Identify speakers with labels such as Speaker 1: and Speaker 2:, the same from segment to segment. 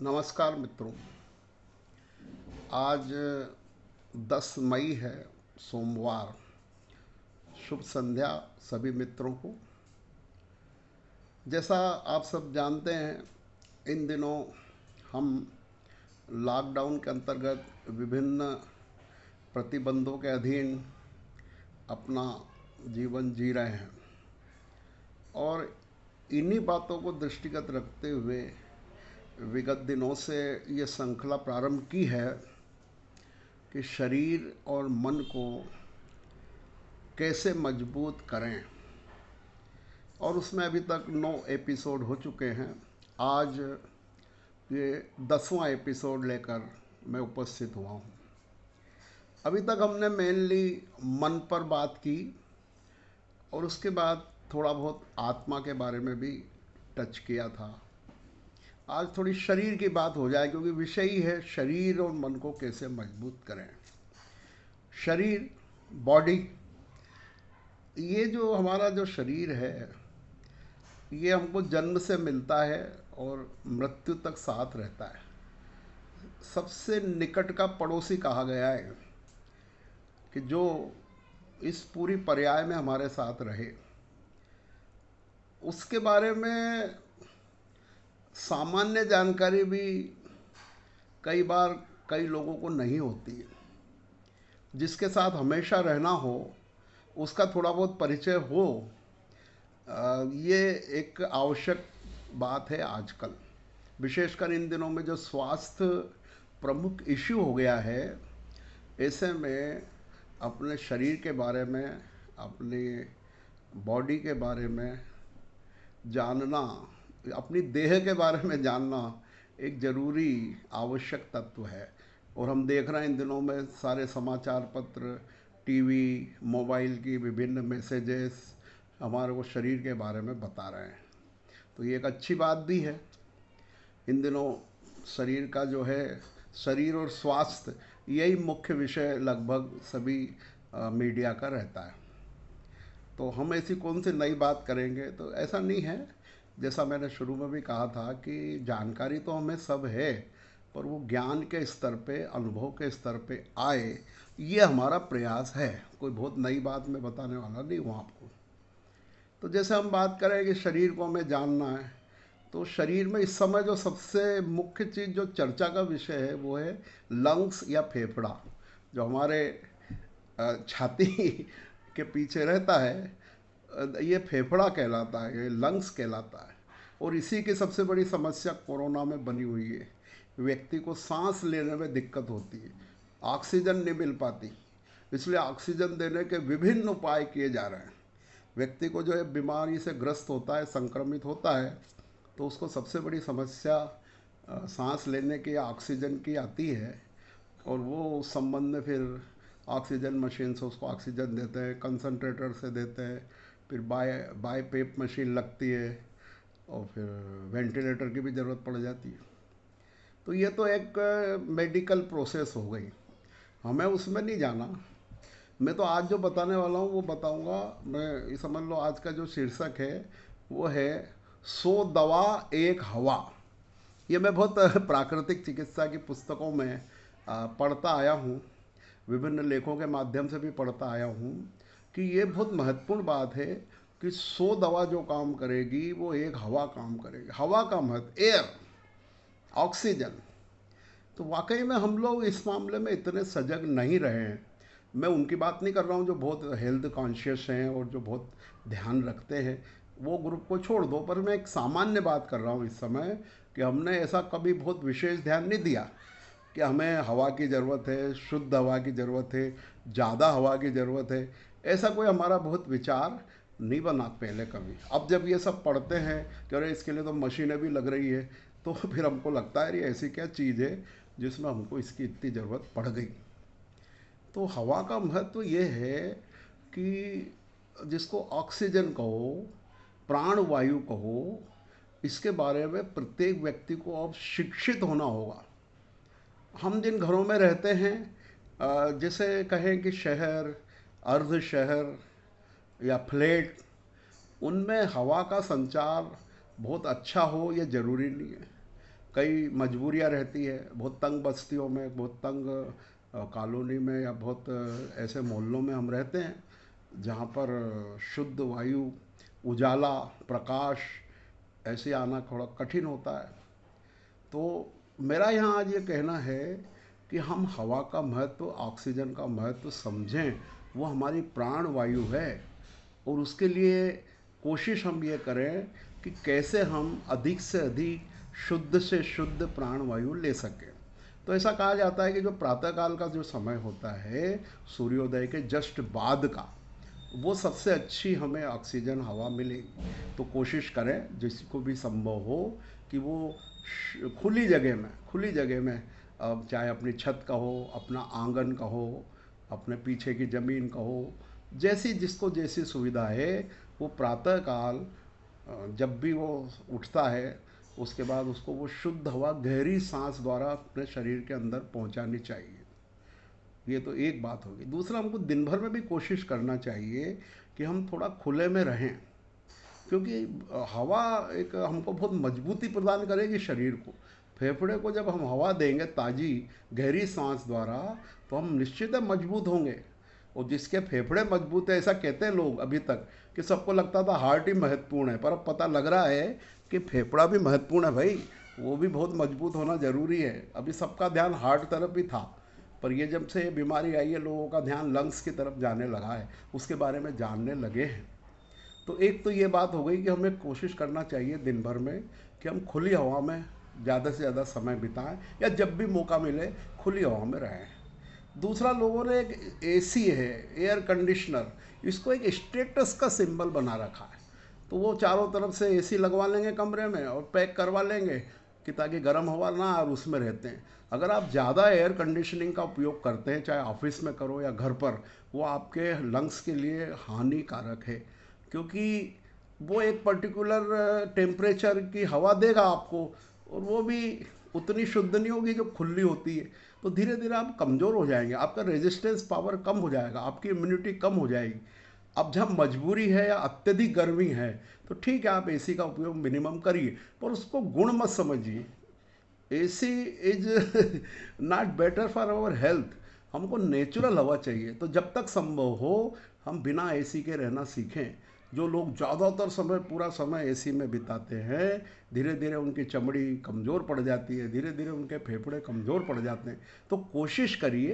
Speaker 1: नमस्कार मित्रों। आज 10 मई है, सोमवार। शुभ संध्या सभी मित्रों को। जैसा आप सब जानते हैं, इन दिनों हम लॉकडाउन के अंतर्गत विभिन्न प्रतिबंधों के अधीन अपना जीवन जी रहे हैं और इन्हीं बातों को दृष्टिगत रखते हुए विगत दिनों से ये श्रृंखला प्रारंभ की है कि शरीर और मन को कैसे मजबूत करें। और उसमें अभी तक 9 एपिसोड हो चुके हैं। आज ये 10वां एपिसोड लेकर मैं उपस्थित हुआ हूँ। अभी तक हमने मेनली मन पर बात की और उसके बाद थोड़ा बहुत आत्मा के बारे में भी टच किया था। आज थोड़ी शरीर की बात हो जाए, क्योंकि विषय ही है शरीर और मन को कैसे मजबूत करें। शरीर, बॉडी, ये जो हमारा जो शरीर है, ये हमको जन्म से मिलता है और मृत्यु तक साथ रहता है। सबसे निकट का पड़ोसी कहा गया है कि जो इस पूरी पर्याय में हमारे साथ रहे। उसके बारे में सामान्य जानकारी भी कई बार कई लोगों को नहीं होती है। जिसके साथ हमेशा रहना हो, उसका थोड़ा बहुत परिचय हो, ये एक आवश्यक बात है आजकल। विशेषकर इन दिनों में जो स्वास्थ्य प्रमुख इश्यू हो गया है, ऐसे में अपने शरीर के बारे में, अपनी बॉडी के बारे में जानना, अपनी देह के बारे में जानना एक ज़रूरी आवश्यक तत्व है। और हम देख रहे हैं इन दिनों में सारे समाचार पत्र, टीवी, मोबाइल की विभिन्न मैसेजेस हमारे को शरीर के बारे में बता रहे हैं। तो ये एक अच्छी बात भी है। इन दिनों शरीर का जो है, शरीर और स्वास्थ्य, यही मुख्य विषय लगभग सभी मीडिया का रहता है। तो हम ऐसी कौन सी नई बात करेंगे, तो ऐसा नहीं है। जैसा मैंने शुरू में भी कहा था कि जानकारी तो हमें सब है, पर वो ज्ञान के स्तर पे, अनुभव के स्तर पे आए, ये हमारा प्रयास है। कोई बहुत नई बात मैं बताने वाला नहीं हूँ आपको। तो जैसे हम बात करें कि शरीर को हमें जानना है, तो शरीर में इस समय जो सबसे मुख्य चीज़ जो चर्चा का विषय है, वो है लंग्स या फेफड़ा। जो हमारे छाती के पीछे रहता है, ये फेफड़ा कहलाता है, ये लंग्स कहलाता है। और इसी की सबसे बड़ी समस्या कोरोना में बनी हुई है। व्यक्ति को सांस लेने में दिक्कत होती है, ऑक्सीजन नहीं मिल पाती, इसलिए ऑक्सीजन देने के विभिन्न उपाय किए जा रहे हैं। व्यक्ति को जो है बीमारी से ग्रस्त होता है, संक्रमित होता है, तो उसको सबसे बड़ी समस्या सांस लेने की, ऑक्सीजन की आती है। और वो उस संबंध में फिर ऑक्सीजन मशीन से उसको ऑक्सीजन देते हैं, कंसनट्रेटर से देते हैं, फिर बाय पेप मशीन लगती है और फिर वेंटिलेटर की भी ज़रूरत पड़ जाती है। तो ये तो एक मेडिकल प्रोसेस हो गई, हमें उसमें नहीं जाना। मैं तो आज जो बताने वाला हूँ वो बताऊँगा। मैं ये समझ लो, आज का जो शीर्षक है वो है 100 दवा एक हवा। ये मैं बहुत प्राकृतिक चिकित्सा की पुस्तकों में पढ़ता आया हूँ, विभिन्न लेखों के माध्यम से भी पढ़ता आया हूँ कि ये बहुत महत्वपूर्ण बात है कि 100 दवा जो काम करेगी वो एक हवा काम करेगी। हवा का महत्व, एयर, ऑक्सीजन। तो वाकई में हम लोग इस मामले में इतने सजग नहीं रहे हैं। मैं उनकी बात नहीं कर रहा हूँ जो बहुत हेल्थ कॉन्शियस हैं और जो बहुत ध्यान रखते हैं, वो ग्रुप को छोड़ दो। पर मैं एक सामान्य बात कर रहा हूँ इस समय कि हमने ऐसा कभी बहुत विशेष ध्यान नहीं दिया कि हमें हवा की ज़रूरत है, शुद्ध हवा की ज़रूरत है, ज़्यादा हवा की ज़रूरत है। ऐसा कोई हमारा बहुत विचार नहीं बना पहले कभी। अब जब ये सब पढ़ते हैं कि अरे इसके लिए तो मशीनें भी लग रही है, तो फिर हमको लगता है ये ऐसी क्या चीज़ है जिसमें हमको इसकी इतनी ज़रूरत पड़ गई। तो हवा का महत्व ये है कि जिसको ऑक्सीजन कहो, प्राण वायु कहो, इसके बारे में प्रत्येक व्यक्ति को अब शिक्षित होना होगा। हम जिन घरों में रहते हैं, जैसे कहें कि शहर, अर्ध शहर या फ्लैट, उनमें हवा का संचार बहुत अच्छा हो ये ज़रूरी नहीं है। कई मजबूरियां रहती है, बहुत तंग बस्तियों में, बहुत तंग कॉलोनी में या बहुत ऐसे मोहल्लों में हम रहते हैं जहाँ पर शुद्ध वायु, उजाला, प्रकाश ऐसे आना थोड़ा कठिन होता है। तो मेरा यहाँ आज ये कहना है कि हम हवा का महत्व, ऑक्सीजन का महत्व समझें। वो हमारी प्राण वायु है और उसके लिए कोशिश हम ये करें कि कैसे हम अधिक से अधिक शुद्ध से शुद्ध प्राण वायु ले सकें। तो ऐसा कहा जाता है कि जो प्रातःकाल का जो समय होता है सूर्योदय के जस्ट बाद का, वो सबसे अच्छी हमें ऑक्सीजन हवा मिलेगी। तो कोशिश करें जिसको भी संभव हो कि वो खुली जगह में, अब चाहे अपनी छत का हो, अपना आंगन का हो, अपने पीछे की ज़मीन का हो, जैसी जिसको जैसी सुविधा है, वो प्रातःकाल जब भी वो उठता है उसके बाद उसको वो शुद्ध हवा गहरी सांस द्वारा अपने शरीर के अंदर पहुंचानी चाहिए। ये तो एक बात होगी। दूसरा, हमको दिन भर में भी कोशिश करना चाहिए कि हम थोड़ा खुले में रहें, क्योंकि हवा एक हमको बहुत मजबूती प्रदान करेगी शरीर को। फेफड़े को जब हम हवा देंगे ताज़ी गहरी सांस द्वारा, तो हम निश्चित है मजबूत होंगे। और जिसके फेफड़े मजबूत है, ऐसा कहते हैं लोग अभी तक, कि सबको लगता था हार्ट ही महत्वपूर्ण है, पर अब पता लग रहा है कि फेफड़ा भी महत्वपूर्ण है भाई, वो भी बहुत मजबूत होना ज़रूरी है। अभी सबका ध्यान हार्ट तरफ ही था, पर ये जब से ये बीमारी आई है लोगों का ध्यान लंग्स की तरफ जाने लगा है, उसके बारे में जानने लगे हैं। तो एक तो ये बात हो गई कि हमें कोशिश करना चाहिए दिन भर में कि हम खुली हवा में ज़्यादा से ज़्यादा समय बिताएं, या जब भी मौका मिले खुली हवा में रहें। दूसरा, लोगों ने एक एसी है, एयर कंडीशनर, इसको एक स्टेटस का सिंबल बना रखा है। तो वो चारों तरफ से एसी लगवा लेंगे कमरे में और पैक करवा लेंगे कि ताकि गर्म हवा ना, और उसमें रहते हैं। अगर आप ज़्यादा एयर कंडीशनिंग का उपयोग करते हैं, चाहे ऑफिस में करो या घर पर, वो आपके लंग्स के लिए हानिकारक है, क्योंकि वो एक पर्टिकुलर टेम्परेचर की हवा देगा आपको, और वो भी उतनी शुद्ध नहीं होगी जो खुली होती है। तो धीरे धीरे आप कमज़ोर हो जाएंगे, आपका रेजिस्टेंस पावर कम हो जाएगा, आपकी इम्यूनिटी कम हो जाएगी। अब जब मजबूरी है या अत्यधिक गर्मी है, तो ठीक है आप एसी का उपयोग मिनिमम करिए, पर उसको गुण मत समझिए। AC is not better for our health. हमको नेचुरल हवा चाहिए। तो जब तक संभव हो हम बिना एसी के रहना सीखें। जो लोग ज़्यादातर समय, पूरा समय एसी में बिताते हैं, धीरे धीरे उनकी चमड़ी कमज़ोर पड़ जाती है, धीरे धीरे उनके फेफड़े कमज़ोर पड़ जाते हैं। तो कोशिश करिए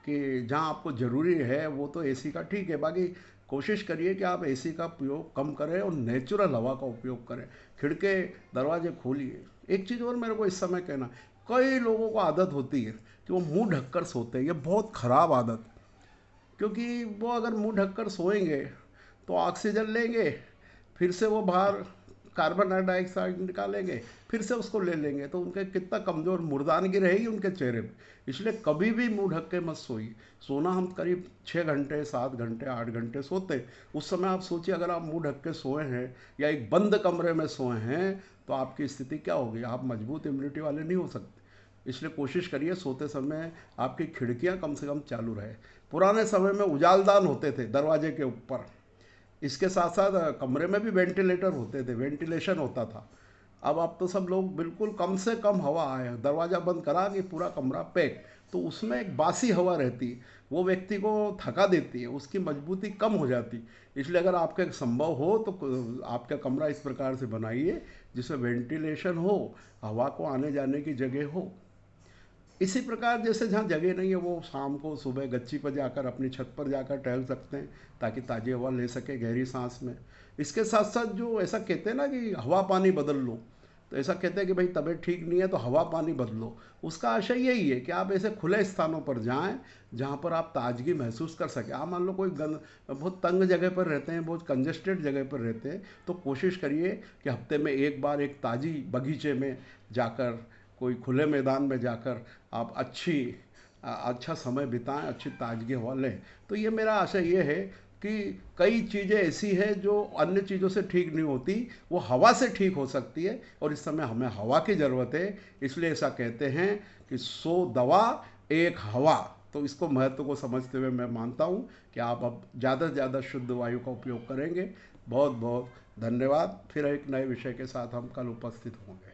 Speaker 1: कि जहाँ आपको ज़रूरी है वो तो एसी का ठीक है, बाकी कोशिश करिए कि आप एसी का उपयोग कम करें और नेचुरल हवा का उपयोग करें। खिड़के दरवाजे खोलिए। एक चीज़ और मेरे को इस समय कहना, कई लोगों को आदत होती है कि वो मुंह ढककर सोते हैं। ये बहुत ख़राब आदत, क्योंकि वो अगर मुंह ढककर सोएंगे तो ऑक्सीजन लेंगे, फिर से वो बाहर कार्बन डाइऑक्साइड निकालेंगे, फिर से उसको ले लेंगे, तो उनके कितना कमज़ोर मुर्दानगी रहेगी उनके चेहरे पे। इसलिए कभी भी मुंह ढक के मत सोइए। सोना हम करीब 6 घंटे, 7 घंटे, 8 घंटे सोते। उस समय आप सोचिए अगर आप मुंह ढक के सोए हैं या एक बंद कमरे में सोए हैं, तो आपकी स्थिति क्या होगी। आप मजबूत इम्यूनिटी वाले नहीं हो सकते। इसलिए कोशिश करिए सोते समय आपकी खिड़कियां कम से कम चालू रहे। पुराने समय में उजालदान होते थे दरवाजे के ऊपर, इसके साथ साथ कमरे में भी वेंटिलेटर होते थे, वेंटिलेशन होता था। अब आप तो सब लोग बिल्कुल कम से कम हवा आए, दरवाज़ा बंद करा कि पूरा कमरा पैक। तो उसमें एक बासी हवा रहती है, वो व्यक्ति को थका देती है, उसकी मजबूती कम हो जाती। इसलिए अगर आपके संभव हो तो आपका कमरा इस प्रकार से बनाइए जिसमें वेंटिलेशन हो, हवा को आने जाने की जगह हो। इसी प्रकार जैसे जहाँ जगह नहीं है वो शाम को सुबह गच्ची पर जाकर, अपनी छत पर जाकर टहल सकते हैं, ताकि ताज़ी हवा ले सके गहरी सांस में। इसके साथ साथ जो ऐसा कहते हैं ना कि हवा पानी बदल लो, तो ऐसा कहते हैं कि भाई तबीयत ठीक नहीं है तो हवा पानी बदलो। उसका आशय यही है कि आप ऐसे खुले स्थानों पर जाएं जहाँ पर आप ताजगी महसूस कर सकें। आप मान लो कोई बहुत तंग जगह पर रहते हैं, बहुत कंजेस्टेड जगह पर रहते हैं, तो कोशिश करिए कि हफ्ते में एक बार एक ताज़ी बगीचे में जाकर, कोई खुले मैदान में जाकर आप अच्छा समय बिताएं, अच्छी ताजगी हवा लें। तो ये मेरा आशय ये है कि कई चीज़ें ऐसी हैं जो अन्य चीज़ों से ठीक नहीं होती, वो हवा से ठीक हो सकती है, और इस समय हमें हवा की ज़रूरत है। इसलिए ऐसा कहते हैं कि 100 दवा 1 हवा। तो इसको महत्व को समझते हुए मैं मानता हूँ कि आप अब ज़्यादा से ज़्यादा शुद्ध वायु का उपयोग करेंगे। बहुत बहुत धन्यवाद। फिर एक नए विषय के साथ हम कल उपस्थित होंगे।